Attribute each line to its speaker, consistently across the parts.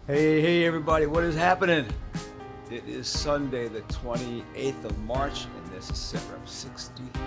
Speaker 1: Hey, everybody, what is happening? It is Sunday, the 28th of March, and this is SITREP 63.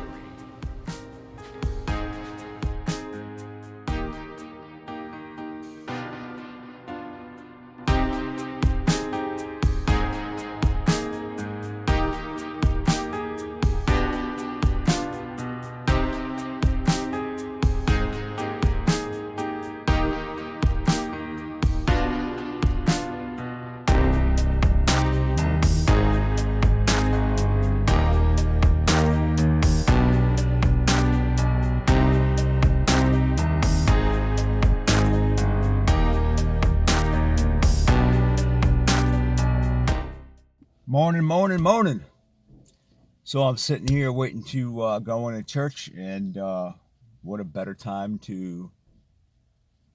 Speaker 1: Morning. So I'm sitting here waiting to go into church, and what a better time to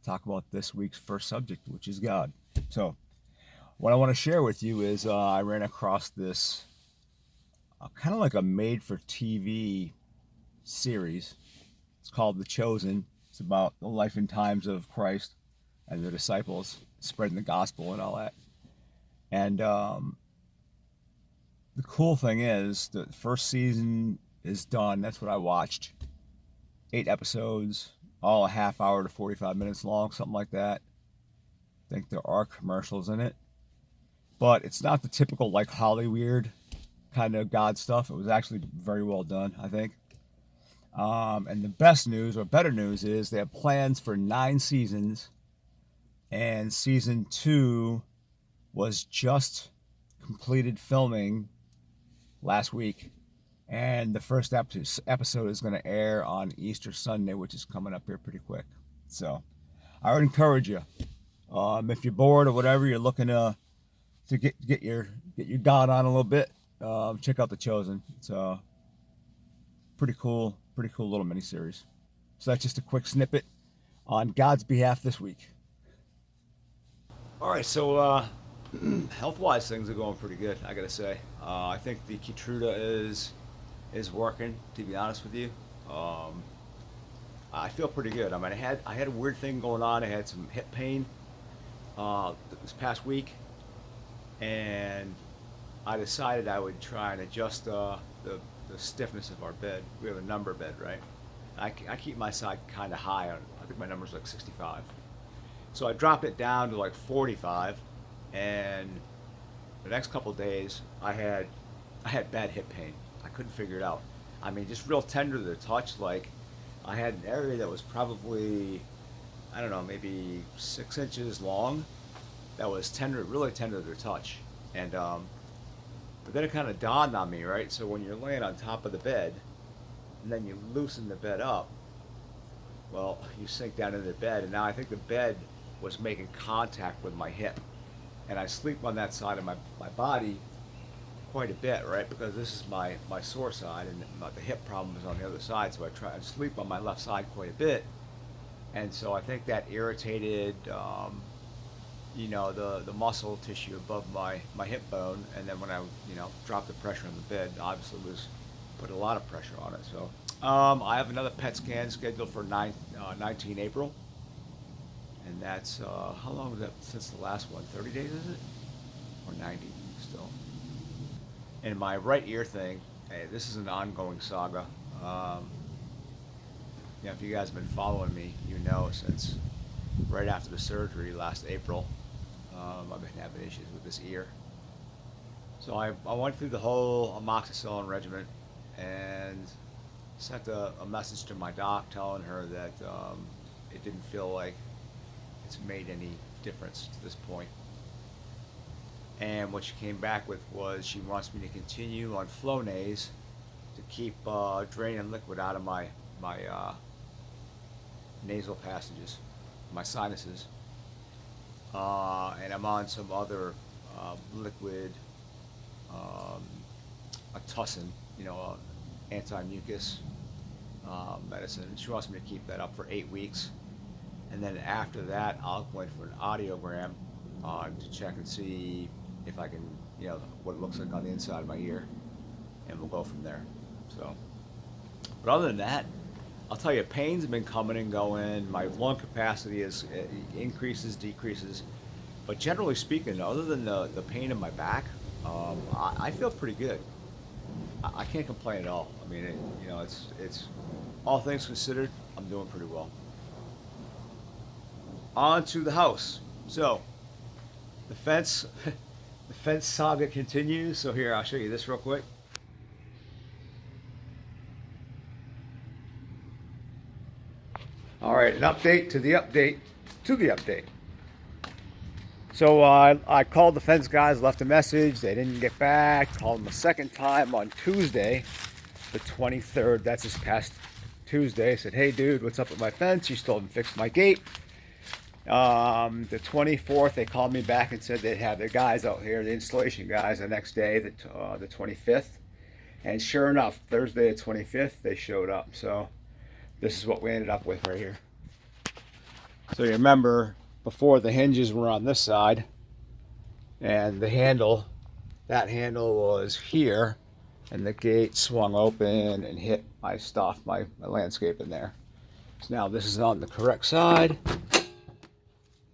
Speaker 1: talk about this week's first subject, which is God. So what I want to share with you is I ran across this kind of like a made-for-TV series. It's called The Chosen. It's about the life and times of Christ and the disciples, spreading the gospel and all that. And the cool thing is the first season is done. That's what I watched. 8 episodes, all a half hour to 45 minutes long, something like that. I think there are commercials in it. But it's not the typical like Hollywood kind of God stuff. It was actually very well done, I think. And the best news, or better news, is they have plans for 9 seasons. And season 2 was just completed filming last week, and the first episode is going to air on Easter Sunday, which is coming up here pretty quick. So I would encourage you, if you're bored or whatever, you're looking to get your God on a little bit, check out The Chosen. It's a pretty cool little mini series. So that's just a quick snippet on God's behalf this week. All right, so health-wise, things are going pretty good, I gotta say. I think the Keytruda is working. To be honest with you, I feel pretty good. I mean, I had a weird thing going on. I had some hip pain this past week, and I decided I would try and adjust the stiffness of our bed. We have a number bed, right? I keep my side kind of high. I think my number's like 65. So I dropped it down to like 45, and the next couple of days I had bad hip pain. I couldn't figure it out. I mean, just real tender to the touch. Like I had an area that was probably, I don't know, maybe 6 inches long. That was tender, really tender to the touch. And but then it kind of dawned on me, right? So when you're laying on top of the bed, and then you loosen the bed up, well, you sink down into the bed, and now I think the bed was making contact with my hip. And I sleep on that side of my body quite a bit, right? Because this is my sore side, and the hip problem is on the other side. So I try to sleep on my left side quite a bit. And so I think that irritated, the muscle tissue above my hip bone. And then when I, dropped the pressure on the bed, obviously was put a lot of pressure on it. So I have another PET scan scheduled for 19 April. And that's, how long was that since the last one? 30 days, is it? Or 90 still? And my right ear thing, hey, this is an ongoing saga. If you guys have been following me, since right after the surgery last April, I've been having issues with this ear. So I went through the whole amoxicillin regimen and sent a message to my doc telling her that it didn't feel like it's made any difference to this point. And what she came back with was she wants me to continue on Flonase to keep draining liquid out of my nasal passages, my sinuses. And I'm on some other liquid, a tussin, anti-mucus medicine. She wants me to keep that up for 8 weeks. And then after that, I'll go in for an audiogram to check and see if I can, what it looks like on the inside of my ear, and we'll go from there. So, but other than that, I'll tell you, pains have been coming and going. My lung capacity increases, decreases, But generally speaking, other than the pain in my back, I feel pretty good. I can't complain at all. I mean, it's all things considered, I'm doing pretty well. On to the house. So the fence, the fence saga continues. So here, I'll show you this real quick. All right, an update to the update to the update. So I called the fence guys, left a message. They didn't get back. Called them a second time on Tuesday, the 23rd. That's this past Tuesday. I said, hey, dude, what's up with my fence? You still haven't fixed my gate. The 24th, they called me back and said they'd have their guys out here, the installation guys, the next day, the 25th. And sure enough, Thursday the 25th, they showed up. So this is what we ended up with right here. So you remember, before the hinges were on this side, and the handle, that handle was here, and the gate swung open and hit my stuff, my landscape in there. So now this is on the correct side,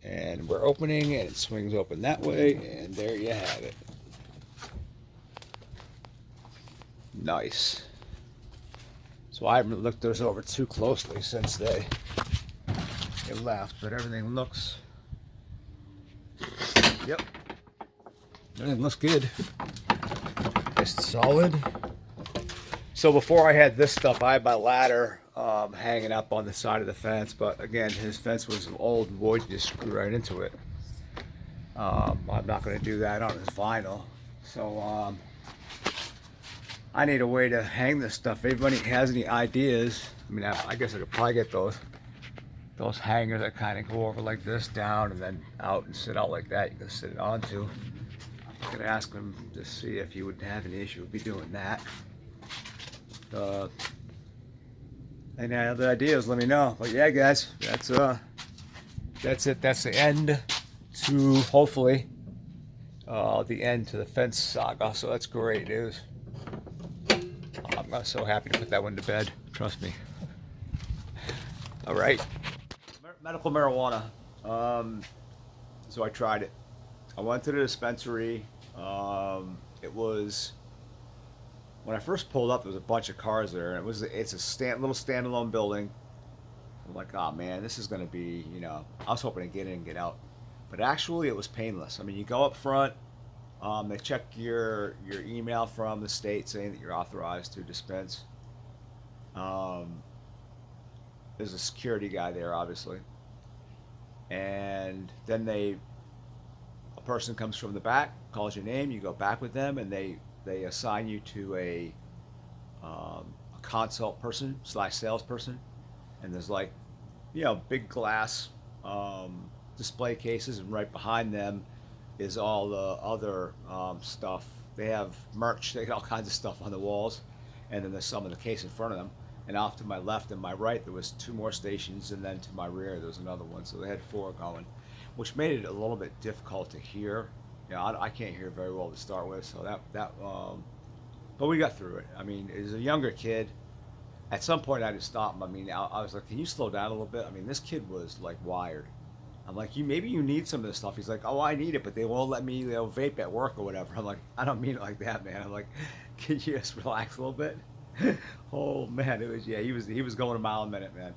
Speaker 1: and we're opening, and it swings open that way, and there you have it. Nice. So I haven't looked those over too closely since they left, but everything looks, yep, everything looks good. It's solid. So before I had this stuff, I had my ladder hanging up on the side of the fence, but again, his fence was old wood, you just screw right into it. I'm not going to do that on his vinyl. So I need a way to hang this stuff. If anybody has any ideas, I mean, I guess I could probably get those hangers that kind of go over like this, down and then out and sit out like that. You can sit it onto. I'm gonna ask him to see if he would have any issue with me doing that. Any other ideas, let me know. But yeah, guys, that's it. That's the end to, hopefully, the end to the fence saga. So that's great news. I'm so happy to put that one to bed. Trust me. All right. Medical marijuana. So I tried it. I went to the dispensary. It was, when I first pulled up, there was a bunch of cars there, and it's a little standalone building. I'm like, oh man, this is gonna be, I was hoping to get in and get out, but actually it was painless. I mean, you go up front, they check your email from the state saying that you're authorized to dispense. There's a security guy there, obviously, and then a person comes from the back, calls your name, you go back with them, and they assign you to a consult person / salesperson, and there's like, big glass display cases, and right behind them is all the other stuff. They have merch, they got all kinds of stuff on the walls, and then there's some in the case in front of them. And off to my left and my right, there was 2 more stations, and then to my rear, there was another one. So they had 4 going, which made it a little bit difficult to hear. I can't hear very well to start with, so but we got through it. I mean, as a younger kid, at some point I had to stop him. I mean, I was like, can you slow down a little bit? I mean, this kid was like wired. I'm like, maybe you need some of this stuff. He's like, oh, I need it, but they won't let me vape at work or whatever. I'm like, I don't mean it like that, man. I'm like, can you just relax a little bit? Oh man, he was going a mile a minute, man.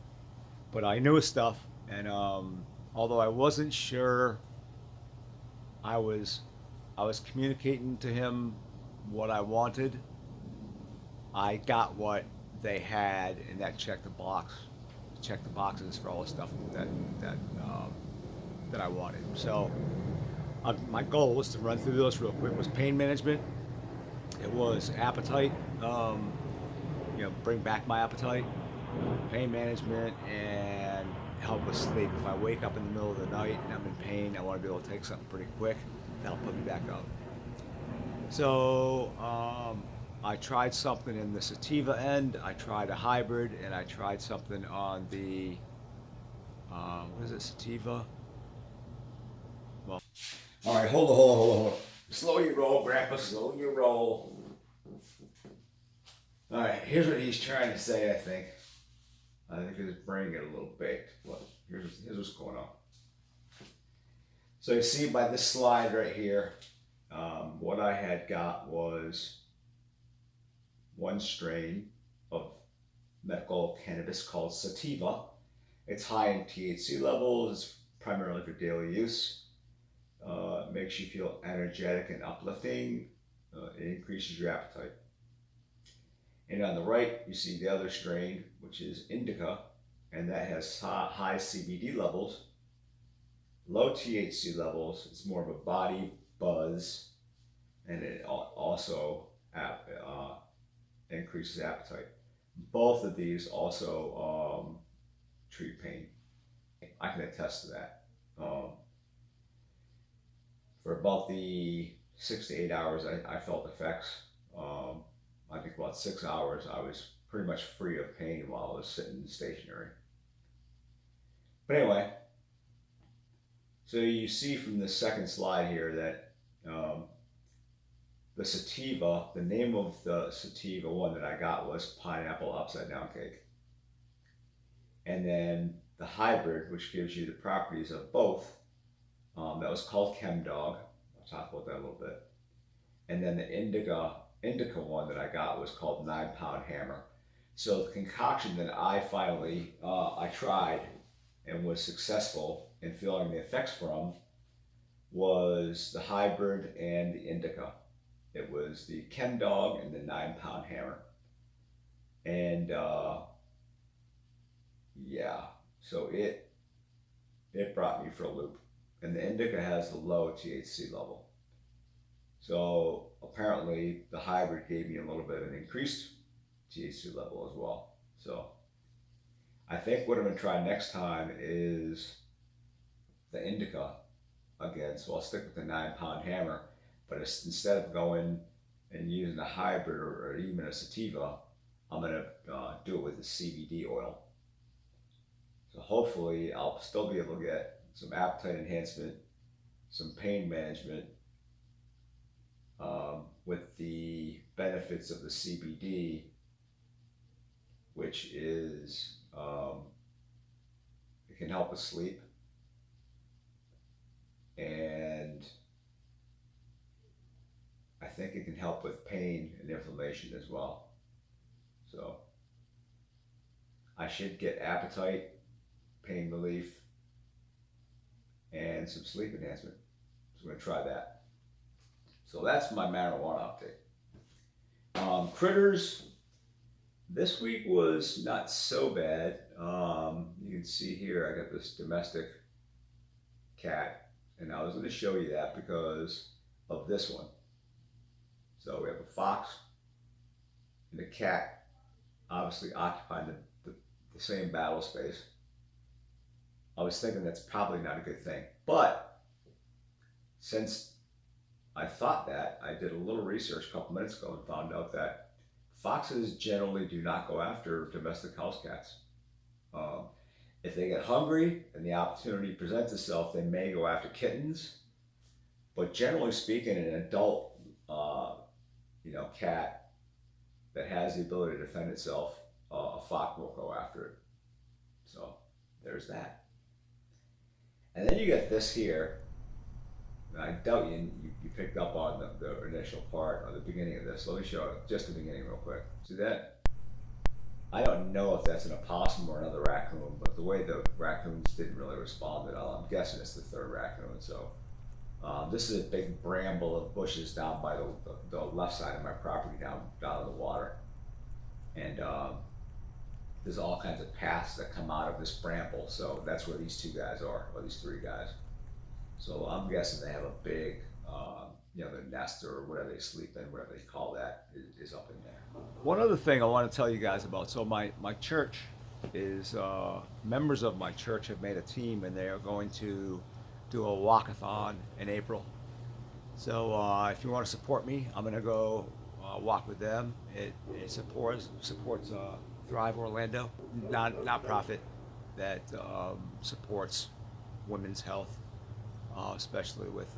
Speaker 1: But I knew his stuff, and although I wasn't sure, I was communicating to him what I wanted. I got what they had, and that checked the boxes for all the stuff that I wanted. So my goal was to run through those real quick. It was pain management. It was appetite. Bring back my appetite, pain management, and help with sleep. If I wake up in the middle of the night and I'm in pain, I want to be able to take something pretty quick. That'll put me back up. So I tried something in the sativa end. I tried a hybrid, and I tried something on the what is it, sativa? Well, all right, hold on. Slow your roll, Grandpa. Slow your roll. All right, here's what he's trying to say, I think his brain got a little baked, but here's what's going on. So you see by this slide right here, what I had got was one strain of medical cannabis called sativa. It's high in THC levels, primarily for daily use. It makes you feel energetic and uplifting. It increases your appetite. And on the right, you see the other strain, which is indica, and that has high CBD levels, low THC levels. It's more of a body buzz, and it also increases appetite. Both of these also treat pain. I can attest to that. For about the 6 to 8 hours, I felt effects. I think about 6 hours, I was pretty much free of pain while I was sitting stationary. But anyway, so you see from the second slide here that the sativa, the name of the sativa one that I got was pineapple upside down cake. And then the hybrid, which gives you the properties of both, that was called Chem Dog. I'll talk about that a little bit. And then the indica one that I got was called 9 Pound Hammer. So the concoction that I finally I tried and was successful in feeling the effects from was the hybrid and the indica. It was the Chem Dog and the 9 Pound Hammer. And yeah, so it brought me for a loop. And the indica has the low THC level. So apparently the hybrid gave me a little bit of an increased THC level as well. So I think what I'm going to try next time is the indica again. So I'll stick with the 9 Pound Hammer, but instead of going and using a hybrid or even a sativa, I'm going to do it with the CBD oil. So hopefully I'll still be able to get some appetite enhancement, some pain management, with the benefits of the CBD, which is it can help with sleep, and I think it can help with pain and inflammation as well. So I should get appetite, pain relief, and some sleep enhancement. So I'm going to try that. So that's my marijuana update. Critters, this week was not so bad. You can see here I got this domestic cat, and I was going to show you that because of this one. So we have a fox and a cat, obviously occupying the same battle space. I was thinking that's probably not a good thing, but since I thought that, I did a little research a couple minutes ago and found out that foxes generally do not go after domestic house cats. If they get hungry and the opportunity presents itself, they may go after kittens. But generally speaking, an adult, cat that has the ability to defend itself, a fox will go after it. So there's that. And then you get this here. I doubt you picked up on the initial part or the beginning of this. Let me show just the beginning real quick. See that? I don't know if that's an opossum or another raccoon, but the way the raccoons didn't really respond at all, I'm guessing it's the third raccoon. So this is a big bramble of bushes down by the left side of my property, down in the water. And there's all kinds of paths that come out of this bramble. So that's where these two guys are, or these three guys. So I'm guessing they have a big, their nest or whatever they sleep in, whatever they call that, is up in there. One other thing I want to tell you guys about. So my church is, members of my church have made a team, and they are going to do a walkathon in April. So if you want to support me, I'm going to go walk with them. It supports Thrive Orlando, not-profit that supports women's health. Especially with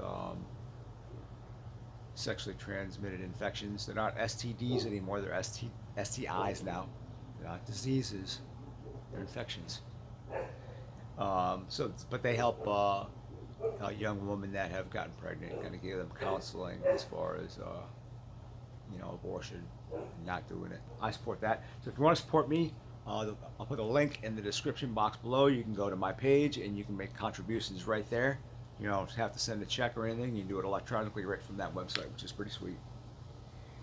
Speaker 1: sexually transmitted infections. They're not STDs anymore, they're STIs now. They're not diseases, they're infections. But they help young women that have gotten pregnant, going to give them counseling as far as abortion, not doing it. I support that. So if you want to support me, I'll put a link in the description box below. You can go to my page and you can make contributions right there. You don't have to send a check or anything. You can do it electronically right from that website, which is pretty sweet.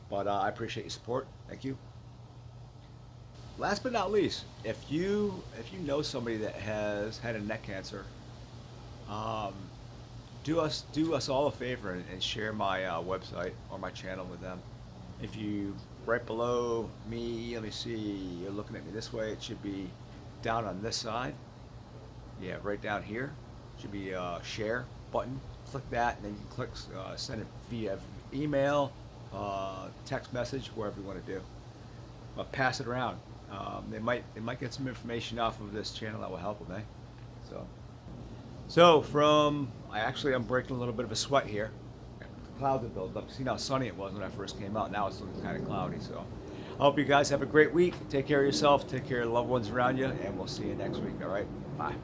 Speaker 1: But I appreciate your support. Thank you. Last but not least, if you know somebody that has had a neck cancer, do us all a favor and share my website or my channel with them. If you right below me, let me see, you're looking at me this way, it should be down on this side. Yeah, right down here should be a share button. Click that, and then you can click send it via email, text message, wherever you want to do. But pass it around. They might get some information off of this channel that will help them, eh? So I'm breaking a little bit of a sweat here. The clouds have built up. See how sunny it was when I first came out. Now it's looking kind of cloudy. So I hope you guys have a great week. Take care of yourself. Take care of the loved ones around you, and we'll see you next week. All right? Bye.